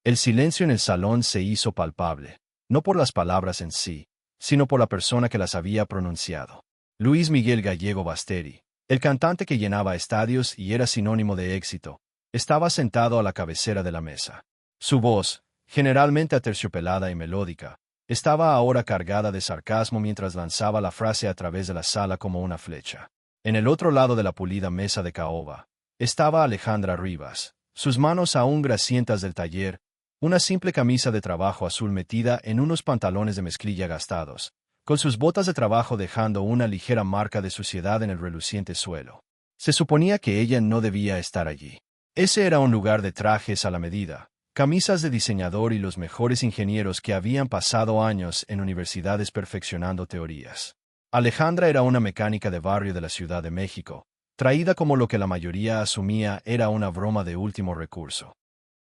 El silencio en el salón se hizo palpable, no por las palabras en sí, sino por la persona que las había pronunciado. Luis Miguel Gallego Basteri, el cantante que llenaba estadios y era sinónimo de éxito, estaba sentado a la cabecera de la mesa. Su voz, generalmente aterciopelada y melódica, estaba ahora cargada de sarcasmo mientras lanzaba la frase a través de la sala como una flecha. En el otro lado de la pulida mesa de caoba, estaba Alejandra Rivas, sus manos aún grasientas del taller, una simple camisa de trabajo azul metida en unos pantalones de mezclilla gastados, con sus botas de trabajo dejando una ligera marca de suciedad en el reluciente suelo. Se suponía que ella no debía estar allí. Ese era un lugar de trajes a la medida, camisas de diseñador y los mejores ingenieros que habían pasado años en universidades perfeccionando teorías. Alejandra era una mecánica de barrio de la Ciudad de México, traída como lo que la mayoría asumía era una broma de último recurso.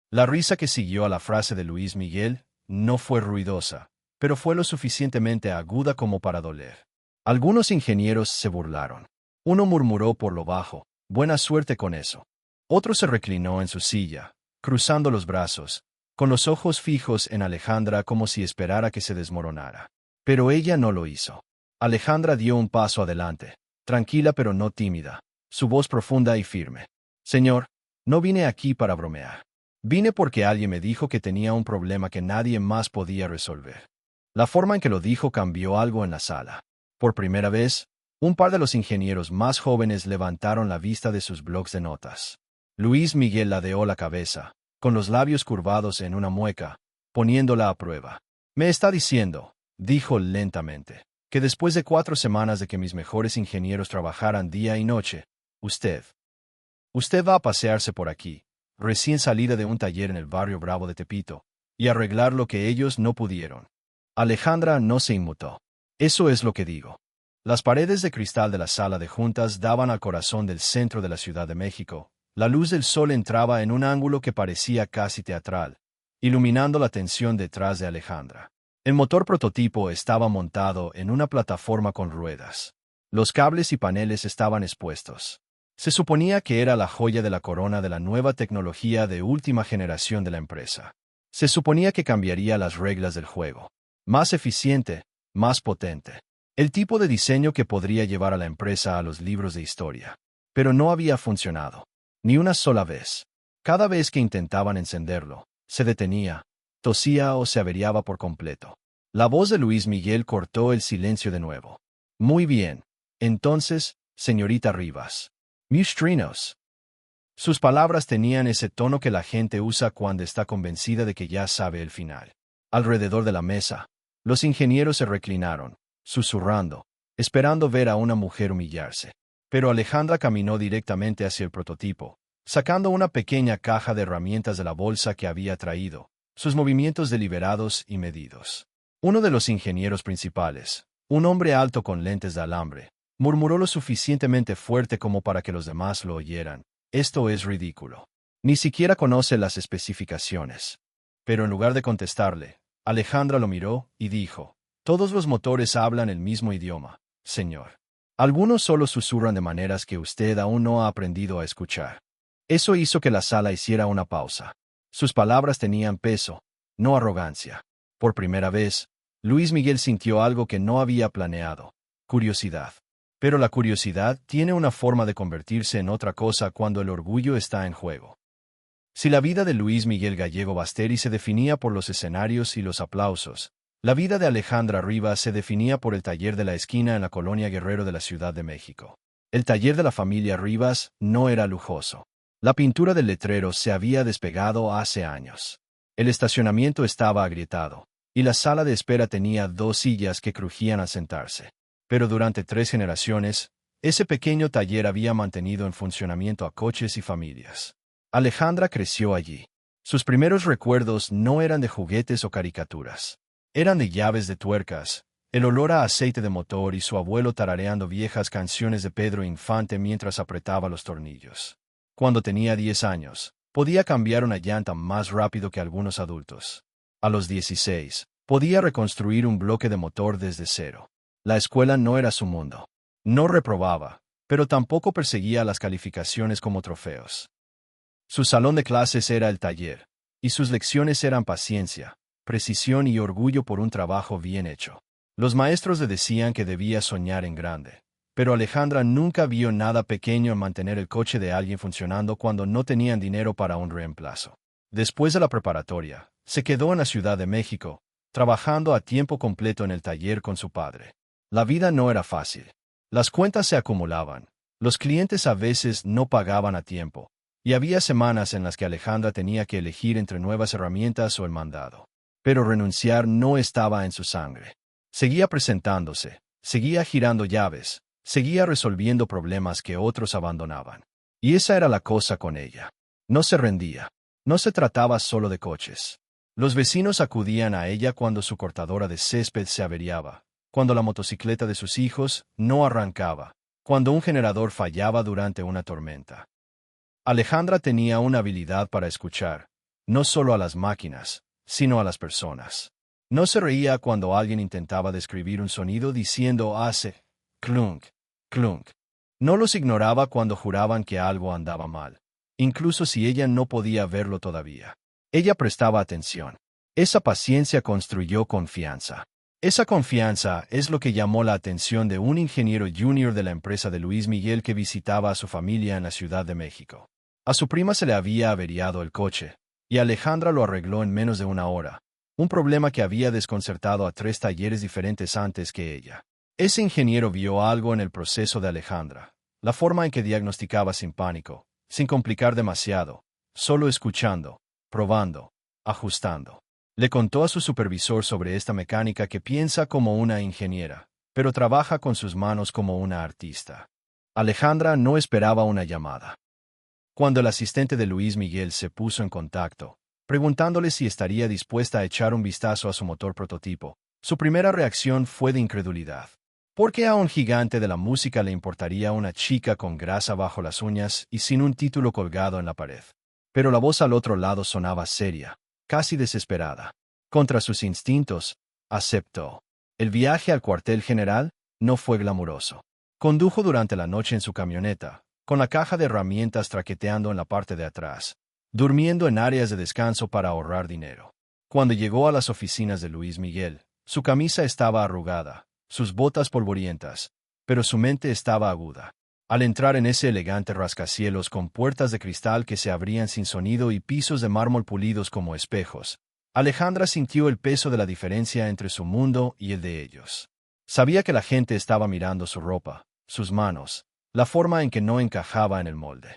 La risa que siguió a la frase de Luis Miguel no fue ruidosa, pero fue lo suficientemente aguda como para doler. Algunos ingenieros se burlaron. Uno murmuró por lo bajo, «Buena suerte con eso». Otro se reclinó en su silla, cruzando los brazos, con los ojos fijos en Alejandra como si esperara que se desmoronara. Pero ella no lo hizo. Alejandra dio un paso adelante, tranquila pero no tímida, su voz profunda y firme. «Señor, no vine aquí para bromear. Vine porque alguien me dijo que tenía un problema que nadie más podía resolver». La forma en que lo dijo cambió algo en la sala. Por primera vez, un par de los ingenieros más jóvenes levantaron la vista de sus blocs de notas. Luis Miguel ladeó la cabeza, con los labios curvados en una mueca, poniéndola a prueba. «Me está diciendo», dijo lentamente, «que después de 4 semanas de que mis mejores ingenieros trabajaran día y noche, usted va a pasearse por aquí, recién salida de un taller en el barrio Bravo de Tepito, y arreglar lo que ellos no pudieron». Alejandra no se inmutó. «Eso es lo que digo». Las paredes de cristal de la sala de juntas daban al corazón del centro de la Ciudad de México. La luz del sol entraba en un ángulo que parecía casi teatral, iluminando la tensión detrás de Alejandra. El motor prototipo estaba montado en una plataforma con ruedas. Los cables y paneles estaban expuestos. Se suponía que era la joya de la corona de la nueva tecnología de última generación de la empresa. Se suponía que cambiaría las reglas del juego. Más eficiente, más potente. El tipo de diseño que podría llevar a la empresa a los libros de historia. Pero no había funcionado. Ni una sola vez. Cada vez que intentaban encenderlo, se detenía, tosía o se averiaba por completo. La voz de Luis Miguel cortó el silencio de nuevo. «Muy bien. Entonces, señorita Rivas. Mustrinos». Sus palabras tenían ese tono que la gente usa cuando está convencida de que ya sabe el final. Alrededor de la mesa, los ingenieros se reclinaron, susurrando, esperando ver a una mujer humillarse. Pero Alejandra caminó directamente hacia el prototipo, sacando una pequeña caja de herramientas de la bolsa que había traído, sus movimientos deliberados y medidos. Uno de los ingenieros principales, un hombre alto con lentes de alambre, murmuró lo suficientemente fuerte como para que los demás lo oyeran. «Esto es ridículo. Ni siquiera conoce las especificaciones». Pero en lugar de contestarle, Alejandra lo miró y dijo, «Todos los motores hablan el mismo idioma, señor. Algunos solo susurran de maneras que usted aún no ha aprendido a escuchar». Eso hizo que la sala hiciera una pausa. Sus palabras tenían peso, no arrogancia. Por primera vez, Luis Miguel sintió algo que no había planeado: curiosidad. Pero la curiosidad tiene una forma de convertirse en otra cosa cuando el orgullo está en juego. Si la vida de Luis Miguel Gallego Basteri se definía por los escenarios y los aplausos, la vida de Alejandra Rivas se definía por el taller de la esquina en la colonia Guerrero de la Ciudad de México. El taller de la familia Rivas no era lujoso. La pintura del letrero se había despegado hace años. El estacionamiento estaba agrietado, y la sala de espera tenía 2 sillas que crujían al sentarse. Pero durante 3 generaciones, ese pequeño taller había mantenido en funcionamiento a coches y familias. Alejandra creció allí. Sus primeros recuerdos no eran de juguetes o caricaturas. Eran de llaves de tuercas, el olor a aceite de motor y su abuelo tarareando viejas canciones de Pedro Infante mientras apretaba los tornillos. Cuando tenía 10 años, podía cambiar una llanta más rápido que algunos adultos. A los 16, podía reconstruir un bloque de motor desde cero. La escuela no era su mundo. No reprobaba, pero tampoco perseguía las calificaciones como trofeos. Su salón de clases era el taller, y sus lecciones eran paciencia, precisión y orgullo por un trabajo bien hecho. Los maestros le decían que debía soñar en grande, pero Alejandra nunca vio nada pequeño en mantener el coche de alguien funcionando cuando no tenían dinero para un reemplazo. Después de la preparatoria, se quedó en la Ciudad de México, trabajando a tiempo completo en el taller con su padre. La vida no era fácil. Las cuentas se acumulaban, los clientes a veces no pagaban a tiempo, y había semanas en las que Alejandra tenía que elegir entre nuevas herramientas o el mandado. Pero renunciar no estaba en su sangre. Seguía presentándose, seguía girando llaves, seguía resolviendo problemas que otros abandonaban. Y esa era la cosa con ella. No se rendía. No se trataba solo de coches. Los vecinos acudían a ella cuando su cortadora de césped se averiaba, cuando la motocicleta de sus hijos no arrancaba, cuando un generador fallaba durante una tormenta. Alejandra tenía una habilidad para escuchar, no solo a las máquinas, sino a las personas. No se reía cuando alguien intentaba describir un sonido diciendo hace clunk, clunk. No los ignoraba cuando juraban que algo andaba mal, incluso si ella no podía verlo todavía. Ella prestaba atención. Esa paciencia construyó confianza. Esa confianza es lo que llamó la atención de un ingeniero junior de la empresa de Luis Miguel que visitaba a su familia en la Ciudad de México. A su prima se le había averiado el coche, y Alejandra lo arregló en menos de una hora, un problema que había desconcertado a 3 talleres diferentes antes que ella. Ese ingeniero vio algo en el proceso de Alejandra, la forma en que diagnosticaba sin pánico, sin complicar demasiado, solo escuchando, probando, ajustando. Le contó a su supervisor sobre esta mecánica que piensa como una ingeniera, pero trabaja con sus manos como una artista. Alejandra no esperaba una llamada. Cuando el asistente de Luis Miguel se puso en contacto, preguntándole si estaría dispuesta a echar un vistazo a su motor prototipo, su primera reacción fue de incredulidad. ¿Por qué a un gigante de la música le importaría una chica con grasa bajo las uñas y sin un título colgado en la pared? Pero la voz al otro lado sonaba seria, casi desesperada. Contra sus instintos, aceptó. El viaje al cuartel general no fue glamuroso. Condujo durante la noche en su camioneta, con la caja de herramientas traqueteando en la parte de atrás, durmiendo en áreas de descanso para ahorrar dinero. Cuando llegó a las oficinas de Luis Miguel, su camisa estaba arrugada, sus botas polvorientas, pero su mente estaba aguda. Al entrar en ese elegante rascacielos con puertas de cristal que se abrían sin sonido y pisos de mármol pulidos como espejos, Alejandra sintió el peso de la diferencia entre su mundo y el de ellos. Sabía que la gente estaba mirando su ropa, sus manos, la forma en que no encajaba en el molde.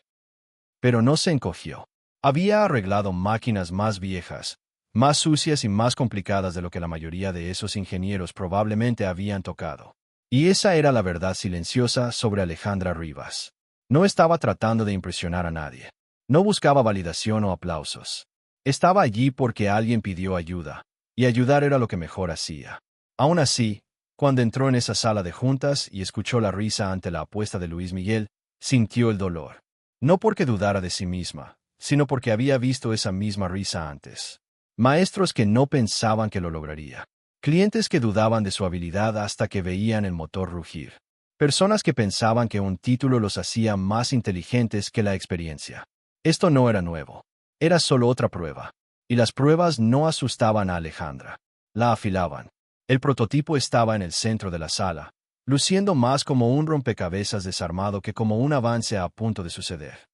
Pero no se encogió. Había arreglado máquinas más viejas, más sucias y más complicadas de lo que la mayoría de esos ingenieros probablemente habían tocado. Y esa era la verdad silenciosa sobre Alejandra Rivas. No estaba tratando de impresionar a nadie. No buscaba validación o aplausos. Estaba allí porque alguien pidió ayuda, y ayudar era lo que mejor hacía. Aún así, cuando entró en esa sala de juntas y escuchó la risa ante la apuesta de Luis Miguel, sintió el dolor. No porque dudara de sí misma, sino porque había visto esa misma risa antes. Maestros que no pensaban que lo lograría. Clientes que dudaban de su habilidad hasta que veían el motor rugir. Personas que pensaban que un título los hacía más inteligentes que la experiencia. Esto no era nuevo. Era solo otra prueba. Y las pruebas no asustaban a Alejandra. La afilaban. El prototipo estaba en el centro de la sala, luciendo más como un rompecabezas desarmado que como un avance a punto de suceder.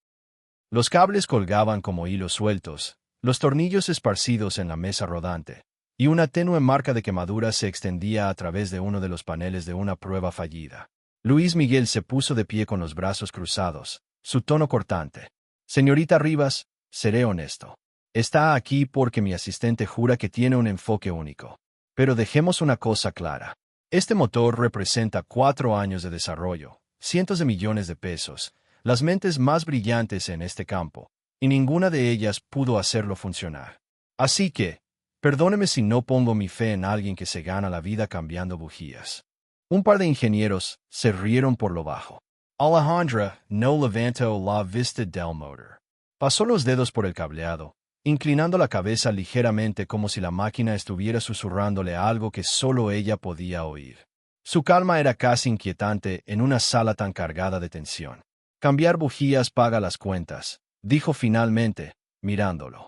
Los cables colgaban como hilos sueltos, los tornillos esparcidos en la mesa rodante, y una tenue marca de quemadura se extendía a través de uno de los paneles de una prueba fallida. Luis Miguel se puso de pie con los brazos cruzados, su tono cortante. Señorita Rivas, seré honesto. Está aquí porque mi asistente jura que tiene un enfoque único. Pero dejemos una cosa clara. Este motor representa 4 años de desarrollo, cientos de millones de pesos, las mentes más brillantes en este campo, y ninguna de ellas pudo hacerlo funcionar. Así que, perdóneme si no pongo mi fe en alguien que se gana la vida cambiando bujías. Un par de ingenieros se rieron por lo bajo. Alejandra no levantó la vista del motor. Pasó los dedos por el cableado, inclinando la cabeza ligeramente como si la máquina estuviera susurrándole algo que solo ella podía oír. Su calma era casi inquietante en una sala tan cargada de tensión. Cambiar bujías paga las cuentas, dijo finalmente, mirándolo.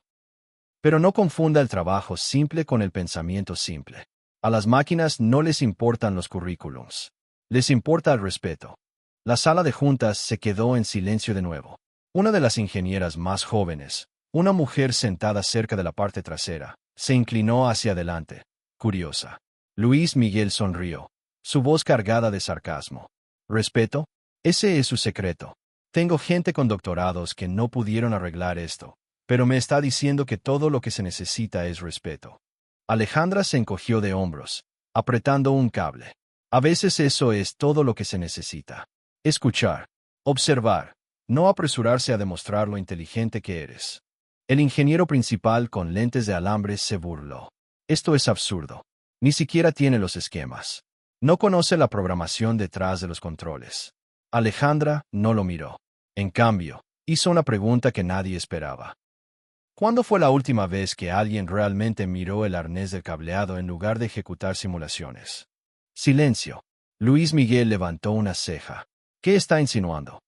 Pero no confunda el trabajo simple con el pensamiento simple. A las máquinas no les importan los currículums. Les importa el respeto. La sala de juntas se quedó en silencio de nuevo. Una de las ingenieras más jóvenes, una mujer sentada cerca de la parte trasera, se inclinó hacia adelante, curiosa. Luis Miguel sonrió, su voz cargada de sarcasmo. ¿Respeto? Ese es su secreto. Tengo gente con doctorados que no pudieron arreglar esto, pero me está diciendo que todo lo que se necesita es respeto. Alejandra se encogió de hombros, apretando un cable. A veces eso es todo lo que se necesita. Escuchar, observar, no apresurarse a demostrar lo inteligente que eres. El ingeniero principal con lentes de alambre se burló. Esto es absurdo. Ni siquiera tiene los esquemas. No conoce la programación detrás de los controles. Alejandra no lo miró. En cambio, hizo una pregunta que nadie esperaba. ¿Cuándo fue la última vez que alguien realmente miró el arnés del cableado en lugar de ejecutar simulaciones? Silencio. Luis Miguel levantó una ceja. ¿Qué está insinuando?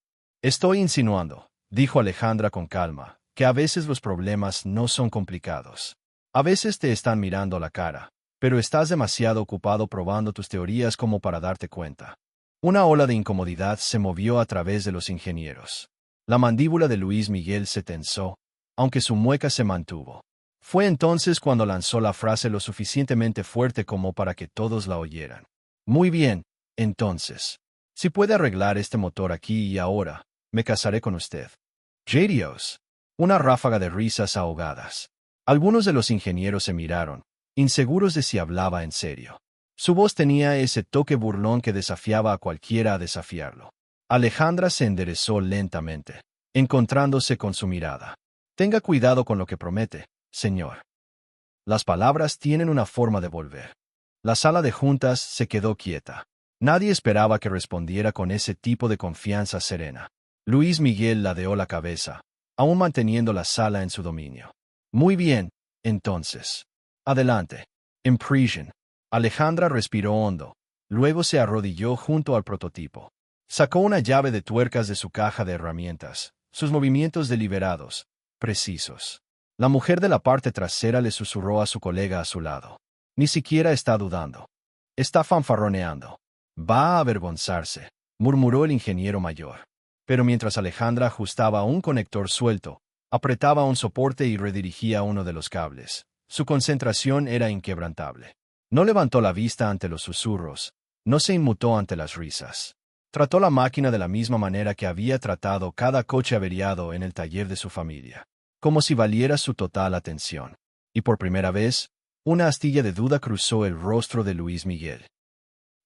Estoy insinuando, dijo Alejandra con calma, que a veces los problemas no son complicados. A veces te están mirando la cara, pero estás demasiado ocupado probando tus teorías como para darte cuenta. Una ola de incomodidad se movió a través de los ingenieros. La mandíbula de Luis Miguel se tensó, aunque su mueca se mantuvo. Fue entonces cuando lanzó la frase lo suficientemente fuerte como para que todos la oyeran. Muy bien, entonces. Si puede arreglar este motor aquí y ahora, me casaré con usted. ¡Dios! Una ráfaga de risas ahogadas. Algunos de los ingenieros se miraron, inseguros de si hablaba en serio. Su voz tenía ese toque burlón que desafiaba a cualquiera a desafiarlo. Alejandra se enderezó lentamente, encontrándose con su mirada. Tenga cuidado con lo que promete, señor. Las palabras tienen una forma de volver. La sala de juntas se quedó quieta. Nadie esperaba que respondiera con ese tipo de confianza serena. Luis Miguel ladeó la cabeza, aún manteniendo la sala en su dominio. Muy bien, entonces. Adelante. Impression. Alejandra respiró hondo. Luego se arrodilló junto al prototipo. Sacó una llave de tuercas de su caja de herramientas, sus movimientos deliberados, precisos. La mujer de la parte trasera le susurró a su colega a su lado. Ni siquiera está dudando. Está fanfarroneando. Va a avergonzarse, murmuró el ingeniero mayor. Pero mientras Alejandra ajustaba un conector suelto, apretaba un soporte y redirigía uno de los cables, su concentración era inquebrantable. No levantó la vista ante los susurros, no se inmutó ante las risas. Trató la máquina de la misma manera que había tratado cada coche averiado en el taller de su familia, como si valiera su total atención. Y por primera vez, una astilla de duda cruzó el rostro de Luis Miguel.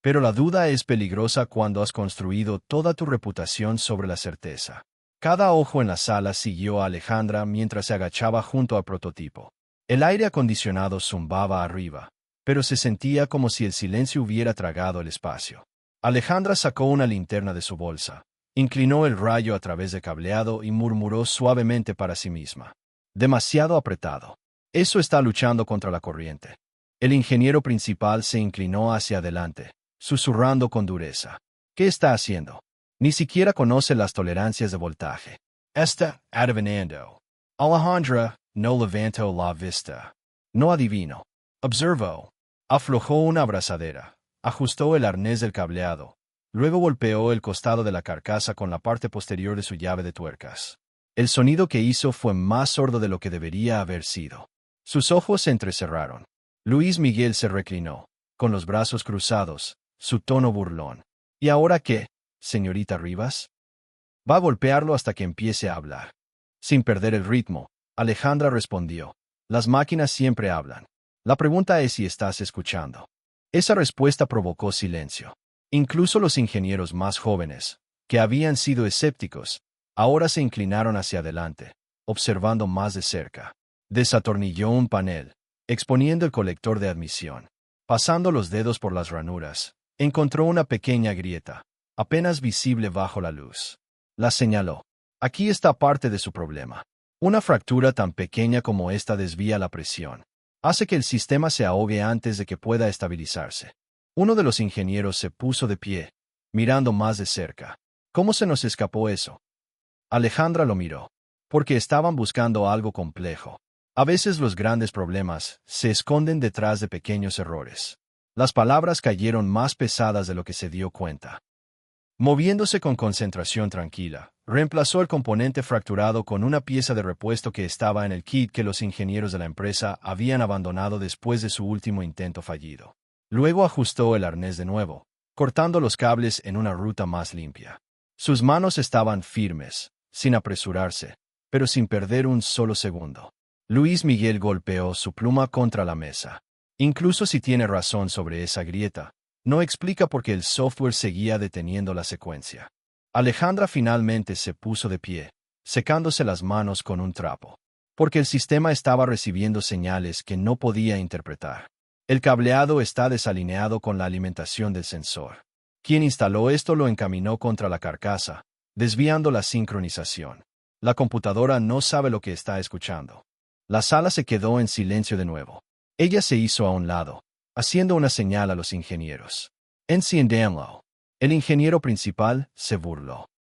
Pero la duda es peligrosa cuando has construido toda tu reputación sobre la certeza. Cada ojo en la sala siguió a Alejandra mientras se agachaba junto al prototipo. El aire acondicionado zumbaba arriba, pero se sentía como si el silencio hubiera tragado el espacio. Alejandra sacó una linterna de su bolsa, inclinó el rayo a través del cableado y murmuró suavemente para sí misma. Demasiado apretado. Eso está luchando contra la corriente. El ingeniero principal se inclinó hacia adelante, susurrando con dureza. ¿Qué está haciendo? Ni siquiera conoce las tolerancias de voltaje. Está adivinando. Alejandra no levantó la vista. No adivino. Observó. Aflojó una abrazadera. Ajustó el arnés del cableado. Luego golpeó el costado de la carcasa con la parte posterior de su llave de tuercas. El sonido que hizo fue más sordo de lo que debería haber sido. Sus ojos se entrecerraron. Luis Miguel se reclinó, con los brazos cruzados, su tono burlón. ¿Y ahora qué, señorita Rivas? Va a golpearlo hasta que empiece a hablar. Sin perder el ritmo, Alejandra respondió. Las máquinas siempre hablan. La pregunta es si estás escuchando. Esa respuesta provocó silencio. Incluso los ingenieros más jóvenes, que habían sido escépticos, ahora se inclinaron hacia adelante, observando más de cerca. Desatornilló un panel, exponiendo el colector de admisión. Pasando los dedos por las ranuras, encontró una pequeña grieta, apenas visible bajo la luz. La señaló. Aquí está parte de su problema. Una fractura tan pequeña como esta desvía la presión. Hace que el sistema se ahogue antes de que pueda estabilizarse. Uno de los ingenieros se puso de pie, mirando más de cerca. ¿Cómo se nos escapó eso? Alejandra lo miró. Porque estaban buscando algo complejo. A veces los grandes problemas se esconden detrás de pequeños errores. Las palabras cayeron más pesadas de lo que se dio cuenta. Moviéndose con concentración tranquila, reemplazó el componente fracturado con una pieza de repuesto que estaba en el kit que los ingenieros de la empresa habían abandonado después de su último intento fallido. Luego ajustó el arnés de nuevo, cortando los cables en una ruta más limpia. Sus manos estaban firmes, sin apresurarse, pero sin perder un solo segundo. Luis Miguel golpeó su pluma contra la mesa. Incluso si tiene razón sobre esa grieta, no explica por qué el software seguía deteniendo la secuencia. Alejandra finalmente se puso de pie, secándose las manos con un trapo, porque el sistema estaba recibiendo señales que no podía interpretar. El cableado está desalineado con la alimentación del sensor. Quien instaló esto lo encaminó contra la carcasa, desviando la sincronización. La computadora no sabe lo que está escuchando. La sala se quedó en silencio de nuevo. Ella se hizo a un lado, haciendo una señal a los ingenieros. Enciéndanlo. El ingeniero principal se burló.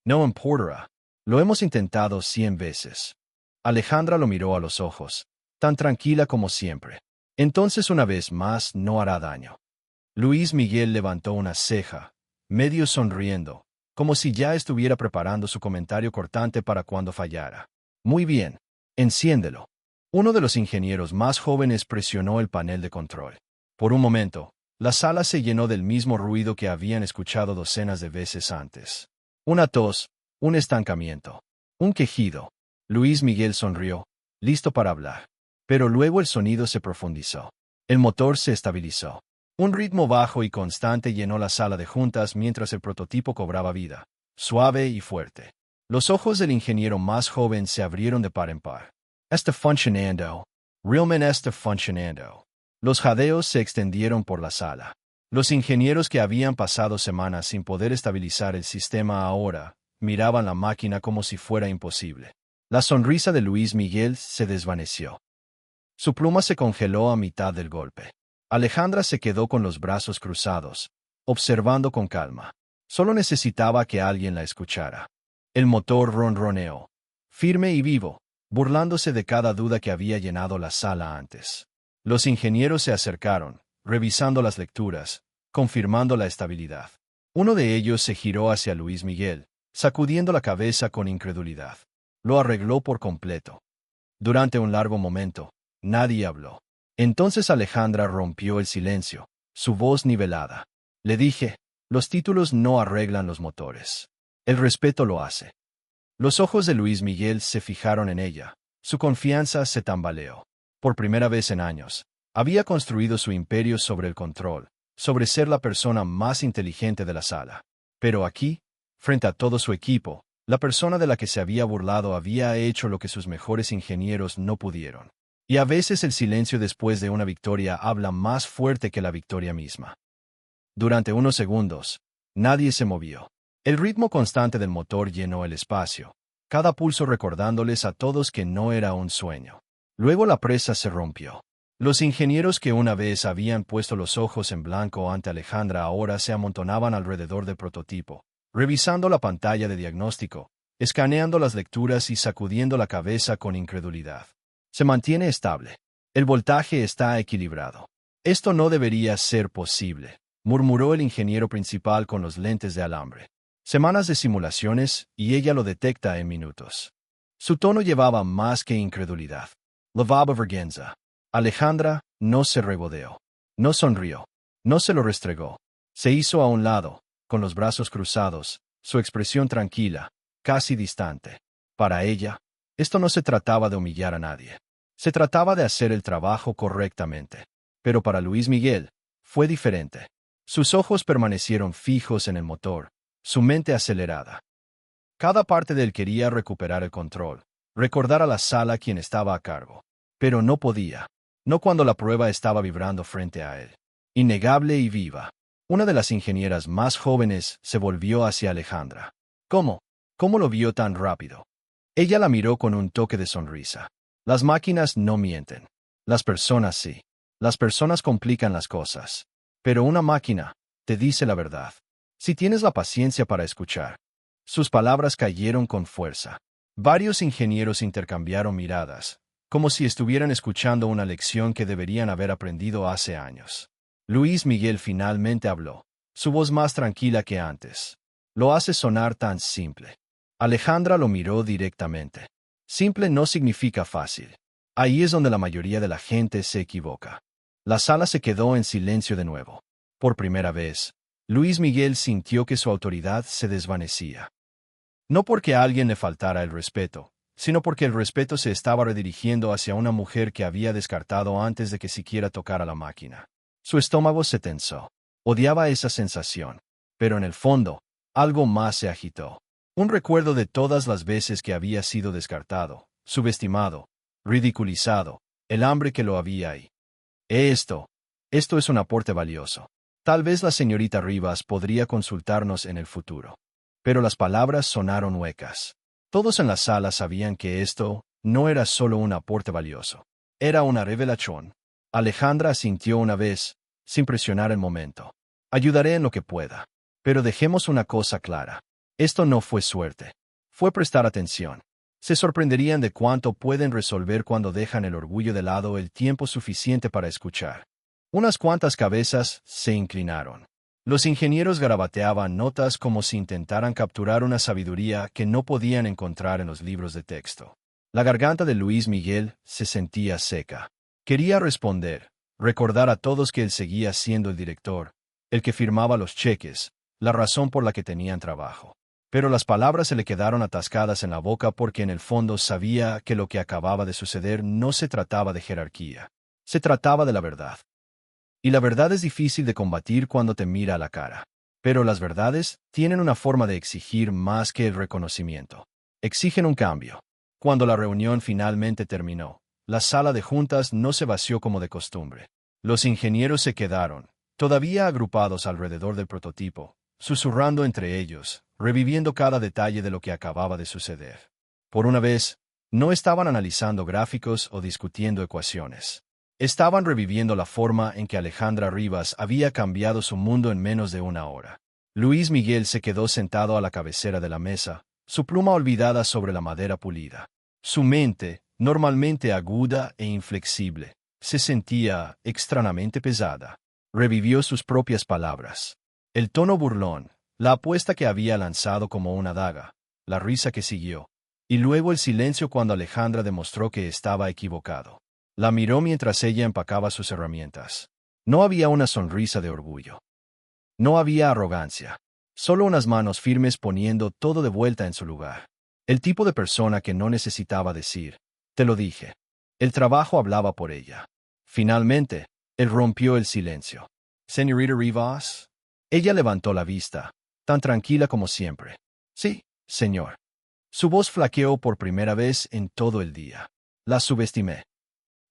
No importa. Lo hemos intentado 100 veces. Alejandra lo miró a los ojos, tan tranquila como siempre. Entonces una vez más no hará daño. Luis Miguel levantó una ceja, medio sonriendo, como si ya estuviera preparando su comentario cortante para cuando fallara. Muy bien, enciéndelo. Uno de los ingenieros más jóvenes presionó el panel de control. Por un momento, la sala se llenó del mismo ruido que habían escuchado docenas de veces antes. Una tos, un estancamiento, un quejido. Luis Miguel sonrió, listo para hablar. Pero luego el sonido se profundizó. El motor se estabilizó. Un ritmo bajo y constante llenó la sala de juntas mientras el prototipo cobraba vida, suave y fuerte. Los ojos del ingeniero más joven se abrieron de par en par. Está funcionando. Realmente está funcionando. Los jadeos se extendieron por la sala. Los ingenieros que habían pasado semanas sin poder estabilizar el sistema ahora miraban la máquina como si fuera imposible. La sonrisa de Luis Miguel se desvaneció. Su pluma se congeló a mitad del golpe. Alejandra se quedó con los brazos cruzados, observando con calma. Solo necesitaba que alguien la escuchara. El motor ronroneó, firme y vivo, burlándose de cada duda que había llenado la sala antes. Los ingenieros se acercaron, revisando las lecturas, confirmando la estabilidad. Uno de ellos se giró hacia Luis Miguel, sacudiendo la cabeza con incredulidad. Lo arregló por completo. Durante un largo momento, nadie habló. Entonces Alejandra rompió el silencio, su voz nivelada. Le dije, los títulos no arreglan los motores. El respeto lo hace. Los ojos de Luis Miguel se fijaron en ella. Su confianza se tambaleó. Por primera vez en años, había construido su imperio sobre el control, sobre ser la persona más inteligente de la sala. Pero aquí, frente a todo su equipo, la persona de la que se había burlado había hecho lo que sus mejores ingenieros no pudieron. Y a veces el silencio después de una victoria habla más fuerte que la victoria misma. Durante unos segundos, nadie se movió. El ritmo constante del motor llenó el espacio, cada pulso recordándoles a todos que no era un sueño. Luego la presa se rompió. Los ingenieros que una vez habían puesto los ojos en blanco ante Alejandra ahora se amontonaban alrededor del prototipo, revisando la pantalla de diagnóstico, escaneando las lecturas y sacudiendo la cabeza con incredulidad. Se mantiene estable. El voltaje está equilibrado. Esto no debería ser posible, murmuró el ingeniero principal con los lentes de alambre. Semanas de simulaciones, y ella lo detecta en minutos. Su tono llevaba más que incredulidad. Lavaba vergüenza. Alejandra no se regodeó. No sonrió. No se lo restregó. Se hizo a un lado, con los brazos cruzados, su expresión tranquila, casi distante. Para ella, esto no se trataba de humillar a nadie. Se trataba de hacer el trabajo correctamente. Pero para Luis Miguel, fue diferente. Sus ojos permanecieron fijos en el motor, su mente acelerada. Cada parte de él quería recuperar el control, recordar a la sala quien estaba a cargo. Pero no podía. No cuando la prueba estaba vibrando frente a él. Innegable y viva. Una de las ingenieras más jóvenes se volvió hacia Alejandra. ¿Cómo? ¿Cómo lo vio tan rápido? Ella la miró con un toque de sonrisa. Las máquinas no mienten. Las personas sí. Las personas complican las cosas. Pero una máquina te dice la verdad. Si tienes la paciencia para escuchar. Sus palabras cayeron con fuerza. Varios ingenieros intercambiaron miradas, como si estuvieran escuchando una lección que deberían haber aprendido hace años. Luis Miguel finalmente habló, su voz más tranquila que antes. Lo hace sonar tan simple. Alejandra lo miró directamente. Simple no significa fácil. Ahí es donde la mayoría de la gente se equivoca. La sala se quedó en silencio de nuevo. Por primera vez, Luis Miguel sintió que su autoridad se desvanecía. No porque a alguien le faltara el respeto, sino porque el respeto se estaba redirigiendo hacia una mujer que había descartado antes de que siquiera tocara la máquina. Su estómago se tensó. Odiaba esa sensación. Pero en el fondo, algo más se agitó. Un recuerdo de todas las veces que había sido descartado, subestimado, ridiculizado, el hambre que lo había ahí. Esto es un aporte valioso. Tal vez la señorita Rivas podría consultarnos en el futuro. Pero las palabras sonaron huecas. Todos en la sala sabían que esto no era solo un aporte valioso. Era una revelación. Alejandra asintió una vez, sin presionar el momento. Ayudaré en lo que pueda. Pero dejemos una cosa clara. Esto no fue suerte. Fue prestar atención. Se sorprenderían de cuánto pueden resolver cuando dejan el orgullo de lado el tiempo suficiente para escuchar. Unas cuantas cabezas se inclinaron. Los ingenieros garabateaban notas como si intentaran capturar una sabiduría que no podían encontrar en los libros de texto. La garganta de Luis Miguel se sentía seca. Quería responder, recordar a todos que él seguía siendo el director, el que firmaba los cheques, la razón por la que tenían trabajo. Pero las palabras se le quedaron atascadas en la boca porque en el fondo sabía que lo que acababa de suceder no se trataba de jerarquía. Se trataba de la verdad. Y la verdad es difícil de combatir cuando te mira a la cara. Pero las verdades tienen una forma de exigir más que el reconocimiento. Exigen un cambio. Cuando la reunión finalmente terminó, la sala de juntas no se vació como de costumbre. Los ingenieros se quedaron, todavía agrupados alrededor del prototipo, susurrando entre ellos, reviviendo cada detalle de lo que acababa de suceder. Por una vez, no estaban analizando gráficos o discutiendo ecuaciones. Estaban reviviendo la forma en que Alejandra Rivas había cambiado su mundo en menos de una hora. Luis Miguel se quedó sentado a la cabecera de la mesa, su pluma olvidada sobre la madera pulida. Su mente, normalmente aguda e inflexible, se sentía extrañamente pesada. Revivió sus propias palabras. El tono burlón, la apuesta que había lanzado como una daga, la risa que siguió, y luego el silencio cuando Alejandra demostró que estaba equivocado. La miró mientras ella empacaba sus herramientas. No había una sonrisa de orgullo. No había arrogancia. Solo unas manos firmes poniendo todo de vuelta en su lugar. El tipo de persona que no necesitaba decir, te lo dije. El trabajo hablaba por ella. Finalmente, él rompió el silencio. Señorita Rivas. Ella levantó la vista, tan tranquila como siempre. Sí, señor. Su voz flaqueó por primera vez en todo el día. La subestimé.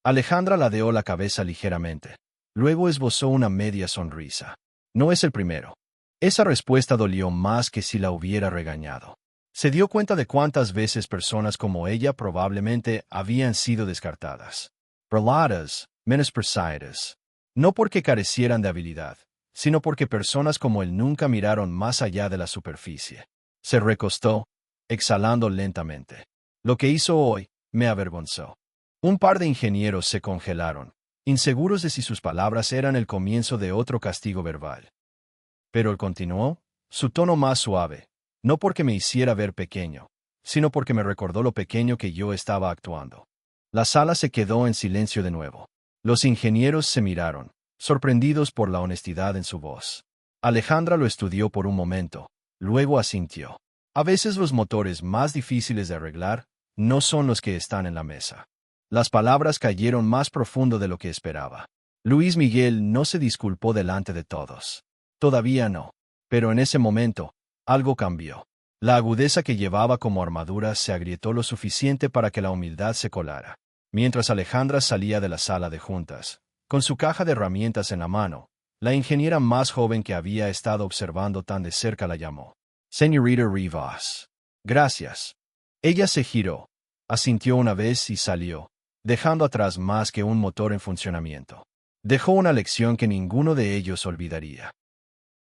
Alejandra ladeó la cabeza ligeramente. Luego esbozó una media sonrisa. No es el primero. Esa respuesta dolió más que si la hubiera regañado. Se dio cuenta de cuántas veces personas como ella probablemente habían sido descartadas. Burladas, menospreciadas. No porque carecieran de habilidad, sino porque personas como él nunca miraron más allá de la superficie. Se recostó, exhalando lentamente. Lo que hizo hoy me avergonzó. Un par de ingenieros se congelaron, inseguros de si sus palabras eran el comienzo de otro castigo verbal. Pero él continuó, su tono más suave, no porque me hiciera ver pequeño, sino porque me recordó lo pequeño que yo estaba actuando. La sala se quedó en silencio de nuevo. Los ingenieros se miraron, sorprendidos por la honestidad en su voz. Alejandra lo estudió por un momento, luego asintió. A veces los motores más difíciles de arreglar no son los que están en la mesa. Las palabras cayeron más profundo de lo que esperaba. Luis Miguel no se disculpó delante de todos. Todavía no. Pero en ese momento, algo cambió. La agudeza que llevaba como armadura se agrietó lo suficiente para que la humildad se colara. Mientras Alejandra salía de la sala de juntas, con su caja de herramientas en la mano, la ingeniera más joven que había estado observando tan de cerca la llamó. Señorita Rivas. Gracias. Ella se giró, asintió una vez y salió, dejando atrás más que un motor en funcionamiento. Dejó una lección que ninguno de ellos olvidaría.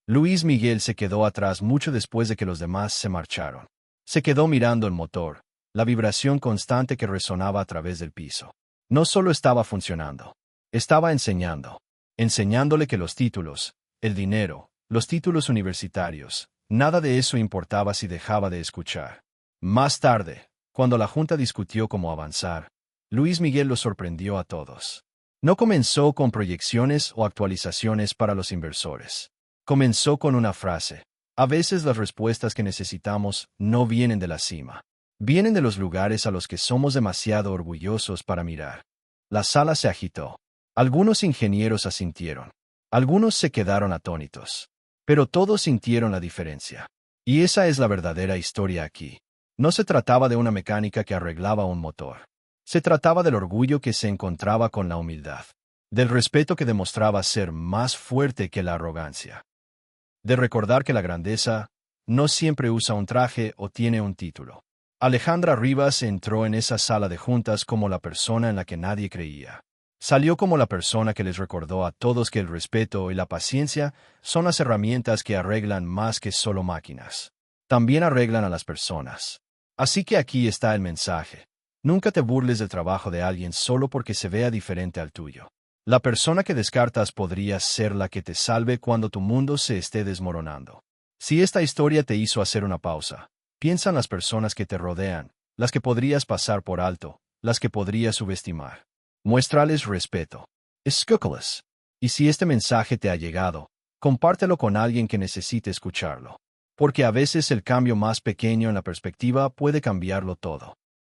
Luis Miguel se quedó atrás mucho después de que los demás se marcharon. Se quedó mirando el motor, la vibración constante que resonaba a través del piso. No solo estaba funcionando, estaba enseñando. Enseñándole que los títulos, el dinero, los títulos universitarios, nada de eso importaba si dejaba de escuchar. Más tarde, cuando la junta discutió cómo avanzar, Luis Miguel los sorprendió a todos. No comenzó con proyecciones o actualizaciones para los inversores. Comenzó con una frase. A veces las respuestas que necesitamos no vienen de la cima. Vienen de los lugares a los que somos demasiado orgullosos para mirar. La sala se agitó. Algunos ingenieros asintieron. Algunos se quedaron atónitos. Pero todos sintieron la diferencia. Y esa es la verdadera historia aquí. No se trataba de una mecánica que arreglaba un motor. Se trataba del orgullo que se encontraba con la humildad. Del respeto que demostraba ser más fuerte que la arrogancia. De recordar que la grandeza no siempre usa un traje o tiene un título. Alejandra Rivas entró en esa sala de juntas como la persona en la que nadie creía. Salió como la persona que les recordó a todos que el respeto y la paciencia son las herramientas que arreglan más que solo máquinas. También arreglan a las personas. Así que aquí está el mensaje. Nunca te burles del trabajo de alguien solo porque se vea diferente al tuyo. La persona que descartas podría ser la que te salve cuando tu mundo se esté desmoronando. Si esta historia te hizo hacer una pausa, piensa en las personas que te rodean, las que podrías pasar por alto, las que podrías subestimar. Muéstrales respeto. Escúchalas. Y si este mensaje te ha llegado, compártelo con alguien que necesite escucharlo. Porque a veces el cambio más pequeño en la perspectiva puede cambiarlo todo.